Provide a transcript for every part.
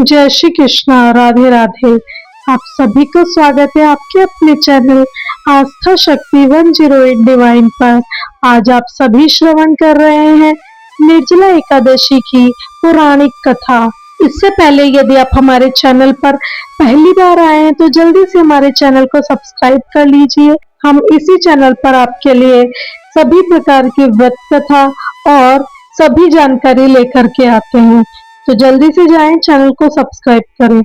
जय श्री कृष्णा, राधे राधे। आप सभी को स्वागत है आपके अपने चैनल आस्था शक्ति 108 डिवाइन पर। आज आप सभी श्रवण कर रहे हैं निर्जला एकादशी की पौराणिक कथा। इससे पहले यदि आप हमारे चैनल पर पहली बार आए हैं तो जल्दी से हमारे चैनल को सब्सक्राइब कर लीजिए। हम इसी चैनल पर आपके लिए सभी प्रकार की व्रत कथा और सभी जानकारी लेकर के आते हैं, तो जल्दी से जाएं, चैनल को सब्सक्राइब करें।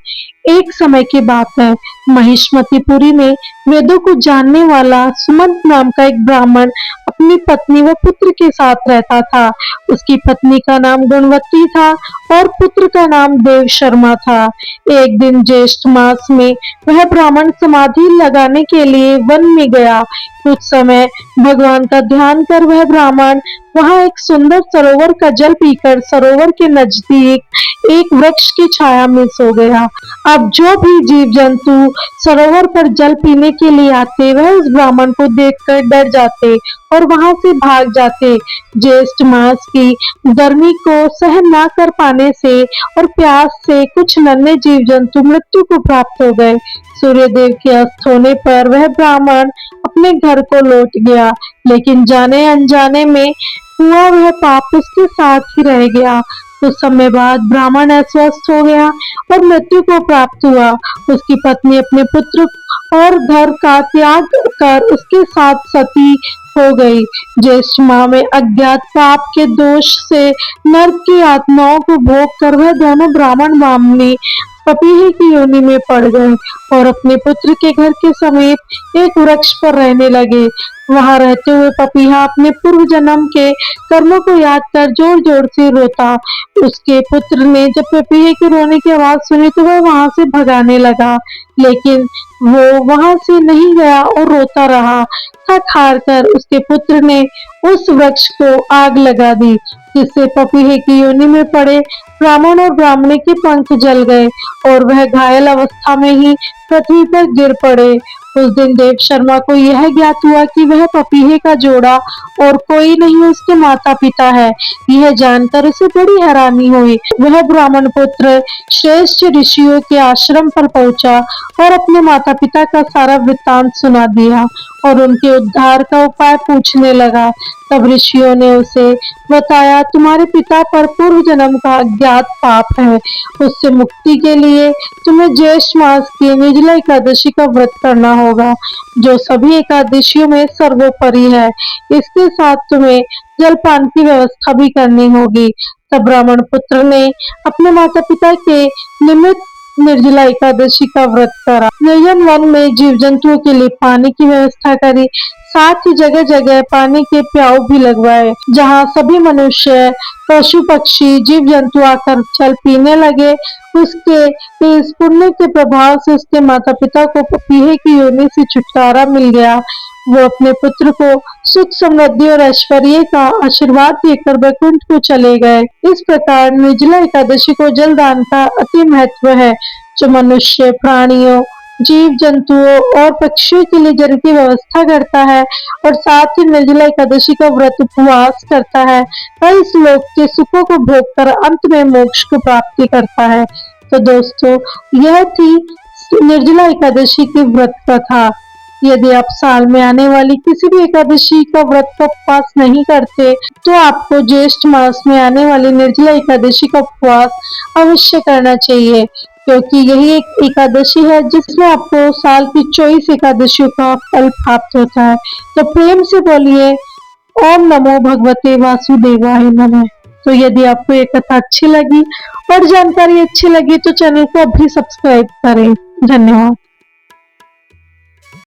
एक समय की बात है, महिष्मतीपुरी में वेदों को जानने वाला सुमंत नाम का एक ब्राह्मण अपनी पत्नी व पुत्र के साथ रहता था। उसकी पत्नी का नाम गुणवती था और पुत्र का नाम देव शर्मा था। एक दिन ज्येष्ठ मास में वह ब्राह्मण समाधि लगाने के लिए वन में गया। कुछ समय भगवान का ध्यान कर वह ब्राह्मण वहां एक सुंदर सरोवर का जल पीकर सरोवर के नजदीक एक वृक्ष की छाया में सो गया। अब जो भी जीव जंतु सरोवर पर जल पीने के लिए आते वह उस ब्राह्मण को देखकर डर जाते और वहां से भाग जाते। ज्येष्ठ मास की गर्मी को सहन न कर पाने से और प्यास से कुछ नन्हे जीव जंतु मृत्यु को प्राप्त हो गए। सूर्यदेव के अस्त होने पर वह ब्राह्मण अपने घर को लौट गया, लेकिन जाने अनजाने में हुआ वह पाप उसके साथ ही रह गया। कुछ समय बाद ब्राह्मण अस्वस्थ हो गया और मृत्यु को प्राप्त हुआ। उसकी पत्नी अपने पुत्र और घर का त्याग कर उसके साथ सती हो गई। ज्येष्ठ माह में अज्ञात पाप के दोष से नरक की आत्माओं को भोग कर वह दोनों ब्राह्मण ब्राह्मणी पपीहे की योनि में पड़ गए और अपने पुत्र के घर के समीप एक वृक्ष पर रहने लगे। वहां रहते हुए पपीहा अपने पूर्व जन्म के कर्मों को याद कर जोर जोर से रोता। उसके पुत्र ने जब पपीहे के रोने की आवाज सुनी तो वह वहां से भगाने लगा, लेकिन वो वहां से नहीं गया और रोता रहा। थक हार कर उसके पुत्र ने उस वृक्ष को आग लगा दी, जिससे पपीहे की योनि में पड़े ब्राह्मण और ब्राह्मणी के पंख जल गए और वह घायल अवस्था में ही पृथ्वी पर गिर पड़े। उस दिन देव शर्मा को यह ज्ञात हुआ कि वह पपीहे का जोड़ा और कोई नहीं उसके माता पिता है। यह जानकर उसे बड़ी हैरानी हुई। वह ब्राह्मण पुत्र श्रेष्ठ ऋषियों के आश्रम पर पहुंचा और अपने माता पिता का सारा वृत्तांत सुना दिया और उनके उद्धार का उपाय पूछने लगा। तब ऋषियों ने उसे बताया, तुम्हारे पिता पर पूर्व जन्म का अज्ञात पाप है। उससे मुक्ति के लिए तुम्हें ज्येष्ठ मास की निर्जला एकादशी का व्रत करना होगा, जो सभी एकादशियों में सर्वोपरि है। इसके साथ तुम्हें जलपान की व्यवस्था भी करनी होगी। तब ब्राह्मण पुत्र ने अपने माता पिता के निमित्त निर्जला एकादशी का व्रत करा। निर्जन वन में जीव जंतुओं के लिए पानी की व्यवस्था करी, साथ ही जगह जगह पानी के प्याऊ भी लगवाए, जहाँ सभी मनुष्य पशु पक्षी जीव जंतु आकर जल पीने लगे। उसके इस पुण्य के प्रभाव से उसके माता पिता को पपीहे की योनि से छुटकारा मिल गया। वो अपने पुत्र को सुख समृद्धि और ऐश्वर्य का आशीर्वाद देकर वैकुंठ को चले गए। इस प्रकार निर्जला एकादशी को जल दान का अति महत्व है, जो मनुष्य प्राणियों जीव जंतुओं और पक्षियों के लिए जल की व्यवस्था करता है और साथ ही निर्जला एकादशी का व्रत उपवास करता है, वह इस लोक के सुखों को भोग कर अंत में मोक्ष को प्राप्ति करता है। तो दोस्तों, यह थी निर्जला एकादशी की व्रत कथा। यदि आप साल में आने वाली किसी भी एकादशी का व्रत का उपवास नहीं करते, तो आपको ज्येष्ठ मास में आने वाली निर्जला एकादशी का उपवास अवश्य करना चाहिए, क्योंकि यही एक एकादशी है जिसमें आपको साल की 24 एकादशियों का फल प्राप्त होता है। तो प्रेम से बोलिए ओम नमो भगवते वासुदेवाय नमः। तो यदि आपको ये कथा अच्छी लगी और जानकारी अच्छी लगी तो चैनल को अभी सब्सक्राइब करें। धन्यवाद।